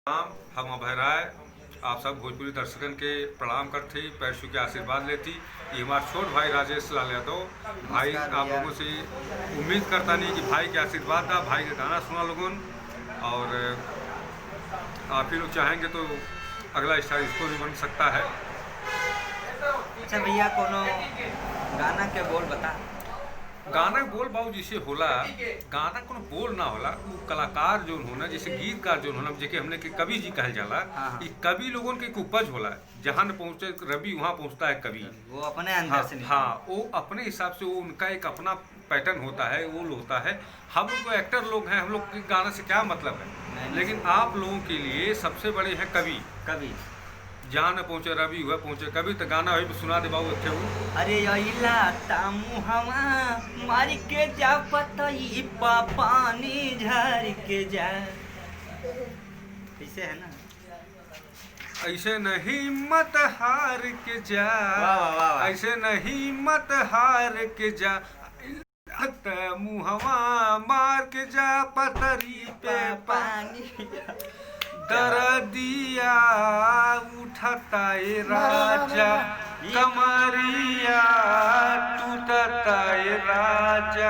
हम अभय राय आप सब भोजपुरी दर्शकन के प्रणाम करते पैरशु के आशीर्वाद लेती। ये हमारा छोट भाई राजेश लाल यादव भाई आप लोगों से उम्मीद करता नहीं कि भाई के आशीर्वाद था, भाई का गाना सुना लोगों और आप ही लोग चाहेंगे तो अगला स्टार इसको भी बन सकता है। अच्छा भैया कोनो गाना के बोल बता। गाना बोल बाबू जैसे होला गाना कोनो बोल ना होला, वो कलाकार जो होना जैसे गीतकार जो होना जेके हमने के कवि जी कहल जाला। हाँ। ये कवि लोगों के एक उपज होला, जहाँ न पहुँचे रवि वहाँ पहुँचता है कवि। वो अपने अंदर से हाँ, वो अपने हिसाब से वो उनका एक अपना पैटर्न होता है, वो होता है। हम लोग तो एक्टर लोग हैं, हम लोग के गाना से क्या मतलब है, लेकिन आप लोगों के लिए सबसे बड़े हैं कवि। कवि जहाँ न पहुँचे रवि हुआ पहुँचे कवि, तो गाना वही सुना दे बाबू अच्छे वो। अरे अइला तामू हवा मार के जा पतई पानी झर के जा, ऐसे है ना। ऐसे नहीं मत हार के जा, वाह, वाह, वाह। ऐसे नहीं मत हार के जा, मुहवा मार के जा पतरी पे पानी दरदिया उठता ए राजा, कमरिया टूटता ए राजा।